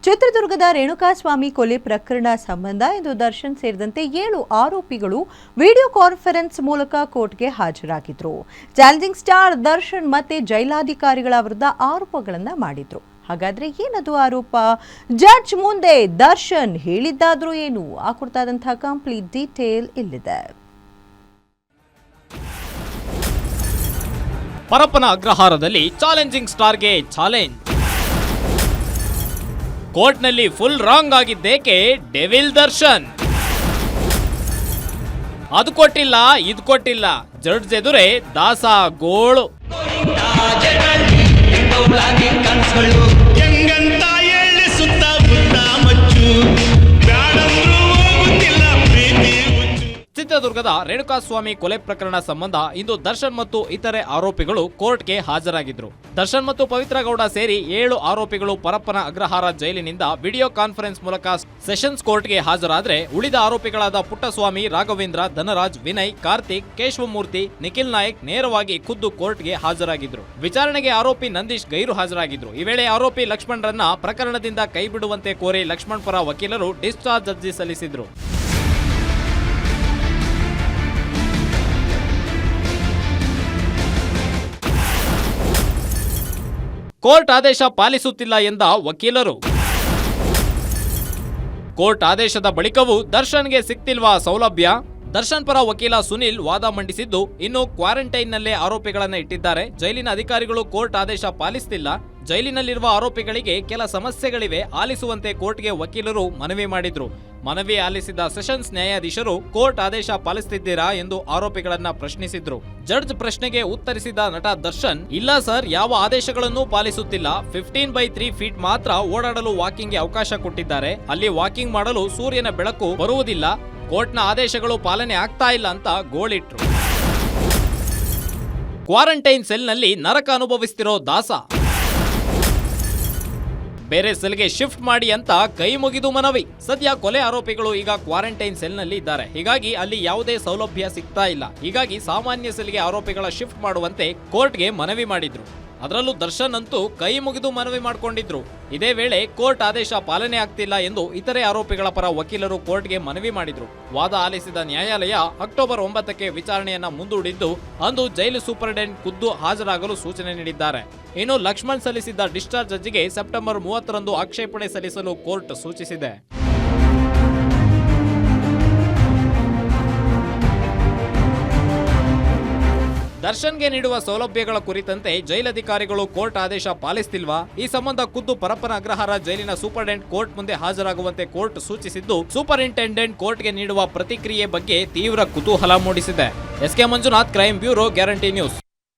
ಚಿತ್ರದುರ್ಗದ ರೇಣುಕಾಸ್ವಾಮಿ ಕೊಲೆ ಪ್ರಕರಣ ಸಂಬಂಧ ಇಂದು ದರ್ಶನ್ ಸೇರಿದಂತೆ 7 ಆರೋಪಿಗಳು ವಿಡಿಯೋ ಕಾನ್ಫರೆನ್ಸ್ ಮೂಲಕ ಕೋರ್ಟ್ಗೆ ಹಾಜರಾಗಿದ್ರು. ಚಾಲೆಂಜಿಂಗ್ ಸ್ಟಾರ್ ದರ್ಶನ್ ಮತ್ತೆ ಜೈಲಾಧಿಕಾರಿಗಳ ವಿರುದ್ಧ ಆರೋಪಗಳನ್ನು ಮಾಡಿದ್ರು. ಹಾಗಾದ್ರೆ ಏನದು ಆರೋಪ? ಜಡ್ಜ್ ಮುಂದೆ ದರ್ಶನ್ ಹೇಳಿದ್ದಾದ್ರೂ ಏನು? ಆ ಕುರಿತಾದಂತಹ ಕಂಪ್ಲೀಟ್ ಡೀಟೇಲ್ ಇಲ್ಲಿದೆ. ಪರಪ್ಪನ ಅಗ್ರಹಾರದಲ್ಲಿ ಚಾಲೆಂಜಿಂಗ್ ಸ್ಟಾರ್ಗೆ ಚಾಲೆಂಜ್. ಕೋರ್ಟ್ನಲ್ಲಿ ಫುಲ್ ರಾಂಗ್ ಆಗಿದ್ದೇಕೆ? ಡೆವಿಲ್ ದರ್ಶನ್. ಅದು ಕೊಟ್ಟಿಲ್ಲ, ಇದು ಕೊಟ್ಟಿಲ್ಲ, ಜಡ್ಜ್ ಎದುರೇ ದಾಸ ಗೋಳು. ಚಿತ್ರದುರ್ಗದ ರೇಣುಕಾಸ್ವಾಮಿ ಕೊಲೆ ಪ್ರಕರಣ ಸಂಬಂಧ ಇಂದು ದರ್ಶನ್ ಮತ್ತು ಇತರೆ ಆರೋಪಿಗಳು ಕೋರ್ಟ್ಗೆ ಹಾಜರಾಗಿದ್ರು. ದರ್ಶನ್ ಮತ್ತು ಪವಿತ್ರ ಗೌಡ ಸೇರಿ 7 ಆರೋಪಿಗಳು ಪರಪ್ಪನ ಅಗ್ರಹಾರ ಜೈಲಿನಿಂದ ವಿಡಿಯೋ ಕಾನ್ಫರೆನ್ಸ್ ಮೂಲಕ ಸೆಷನ್ಸ್ ಕೋರ್ಟ್ಗೆ ಹಾಜರಾದ್ರೆ, ಉಳಿದ ಆರೋಪಿಗಳಾದ ಪುಟ್ಟಸ್ವಾಮಿ, ರಾಘವೇಂದ್ರ, ಧನರಾಜ್, ವಿನಯ್, ಕಾರ್ತಿಕ್, ಕೇಶವಮೂರ್ತಿ, ನಿಖಿಲ್ ನಾಯಕ್ ನೇರವಾಗಿ ಖುದ್ದು ಕೋರ್ಟ್ಗೆ ಹಾಜರಾಗಿದ್ರು. ವಿಚಾರಣೆಗೆ ಆರೋಪಿ ನಂದೀಶ್ ಗೈರು ಹಾಜರಾಗಿದ್ರು. ಈ ವೇಳೆ ಆರೋಪಿ ಲಕ್ಷ್ಮಣರನ್ನ ಪ್ರಕರಣದಿಂದ ಕೈಬಿಡುವಂತೆ ಕೋರಿ ಲಕ್ಷ್ಮಣ್ ಪರ ವಕೀಲರು ಡಿಸ್ಚಾರ್ಜ್ ಅರ್ಜಿ ಸಲ್ಲಿಸಿದ್ರು. ಕೋರ್ಟ್ ಆದೇಶ ಪಾಲಿಸುತ್ತಿಲ್ಲ ಎಂದ ವಕೀಲರು. ಕೋರ್ಟ್ ಆದೇಶದ ಬಳಿಕವೂ ದರ್ಶನ್ಗೆ ಸಿಗ್ತಿಲ್ವಾ ಸೌಲಭ್ಯ? ದರ್ಶನ್ ಪರ ವಕೀಲ ಸುನಿಲ್ ವಾದ ಮಂಡಿಸಿದ್ದು, ಇನ್ನು ಕ್ವಾರಂಟೈನ್ನಲ್ಲೇ ಆರೋಪಿಗಳನ್ನ ಇಟ್ಟಿದ್ದಾರೆ. ಜೈಲಿನ ಅಧಿಕಾರಿಗಳು ಕೋರ್ಟ್ ಆದೇಶ ಪಾಲಿಸ್ತಿಲ್ಲ. ಜೈಲಿನಲ್ಲಿರುವ ಆರೋಪಿಗಳಿಗೆ ಕೆಲ ಸಮಸ್ಯೆಗಳಿವೆ, ಆಲಿಸುವಂತೆ ಕೋರ್ಟ್ಗೆ ವಕೀಲರು ಮನವಿ ಮಾಡಿದ್ರು. ಮನವಿ ಆಲಿಸಿದ ಸೆಷನ್ಸ್ ನ್ಯಾಯಾಧೀಶರು ಕೋರ್ಟ್ ಆದೇಶ ಪಾಲಿಸುತ್ತಿದ್ದೀರಾ ಎಂದು ಆರೋಪಿಗಳನ್ನ ಪ್ರಶ್ನಿಸಿದ್ರು. ಜಡ್ಜ್ ಪ್ರಶ್ನೆಗೆ ಉತ್ತರಿಸಿದ ನಟ ದರ್ಶನ್, ಇಲ್ಲ ಸರ್, ಯಾವ ಆದೇಶಗಳನ್ನು ಪಾಲಿಸುತ್ತಿಲ್ಲ. 15/3 ಫೀಟ್ ಮಾತ್ರ ಓಡಾಡಲು ವಾಕಿಂಗ್ಗೆ ಅವಕಾಶ ಕೊಟ್ಟಿದ್ದಾರೆ. ಅಲ್ಲಿ ವಾಕಿಂಗ್ ಮಾಡಲು ಸೂರ್ಯನ ಬೆಳಕು ಬರುವುದಿಲ್ಲ. ಕೋರ್ಟ್ನ ಆದೇಶಗಳು ಪಾಲನೆ ಆಗ್ತಾ ಇಲ್ಲ ಅಂತ ಗೋಳಿಟ್ರು. ಕ್ವಾರಂಟೈನ್ ಸೆಲ್ನಲ್ಲಿ ನರಕ ಅನುಭವಿಸ್ತಿರೋ ದಾಸ, ಬೇರೆ ಸೆಲ್ಗೆ ಶಿಫ್ಟ್ ಮಾಡಿ ಅಂತ ಕೈ ಮುಗಿದು ಮನವಿ. ಸದ್ಯ ಕೊಲೆ ಆರೋಪಿಗಳು ಈಗ ಕ್ವಾರಂಟೈನ್ ಸೆಲ್ನಲ್ಲಿ ಇದ್ದಾರೆ. ಹೀಗಾಗಿ ಅಲ್ಲಿ ಯಾವುದೇ ಸೌಲಭ್ಯ ಸಿಗ್ತಾ ಇಲ್ಲ. ಹೀಗಾಗಿ ಸಾಮಾನ್ಯ ಸೆಲ್ಗೆ ಆರೋಪಿಗಳ ಶಿಫ್ಟ್ ಮಾಡುವಂತೆ ಕೋರ್ಟ್ಗೆ ಮನವಿ ಮಾಡಿದ್ರು. ಅದರಲ್ಲೂ ದರ್ಶನ್ ಅಂತೂ ಕೈ ಮುಗಿದು ಮನವಿ ಮಾಡಿಕೊಂಡಿದ್ರು. ಇದೇ ವೇಳೆ ಕೋರ್ಟ್ ಆದೇಶ ಪಾಲನೆ ಆಗ್ತಿಲ್ಲ ಎಂದು ಇತರೆ ಆರೋಪಿಗಳ ಪರ ವಕೀಲರು ಕೋರ್ಟ್ಗೆ ಮನವಿ ಮಾಡಿದ್ರು. ವಾದ ಆಲಿಸಿದ ನ್ಯಾಯಾಲಯ ಅಕ್ಟೋಬರ್ 9ಕ್ಕೆ ವಿಚಾರಣೆಯನ್ನ ಮುಂದೂಡಿದ್ದು, ಅಂದು ಜೈಲು ಸೂಪರಿಂಟೆಂಡೆಂಟ್ ಖುದ್ದು ಹಾಜರಾಗಲು ಸೂಚನೆ ನೀಡಿದ್ದಾರೆ. ಇನ್ನು ಲಕ್ಷ್ಮಣ್ ಸಲ್ಲಿಸಿದ್ದ ಡಿಸ್ಚಾರ್ಜ್ ಅರ್ಜಿಗೆ ಸೆಪ್ಟೆಂಬರ್ 30ರಂದು ಆಕ್ಷೇಪಣೆ ಸಲ್ಲಿಸಲು ಕೋರ್ಟ್ ಸೂಚಿಸಿದೆ. ದರ್ಶನ್ಗೆ ನೀಡುವ ಸೌಲಭ್ಯಗಳ ಕುರಿತಂತೆ ಜೈಲಧಿಕಾರಿಗಳು ಕೋರ್ಟ್ ಆದೇಶ ಪಾಲಿಸ್ತಿಲ್ವಾ? ಈ ಸಂಬಂಧ ಖುದ್ದು ಪರಪ್ಪನ ಅಗ್ರಹಾರ ಜೈಲಿನ ಸೂಪರಿಂಟೆಂಡೆಂಟ್ ಕೋರ್ಟ್ ಮುಂದೆ ಹಾಜರಾಗುವಂತೆ ಕೋರ್ಟ್ ಸೂಚಿಸಿದ್ದು, ಸೂಪರಿಂಟೆಂಡೆಂಟ್ ಕೋರ್ಟ್ಗೆ ನೀಡುವ ಪ್ರತಿಕ್ರಿಯೆ ಬಗ್ಗೆ ತೀವ್ರ ಕುತೂಹಲ ಮೂಡಿಸಿದೆ. S K Manjunath, crime bureau, guarantee news.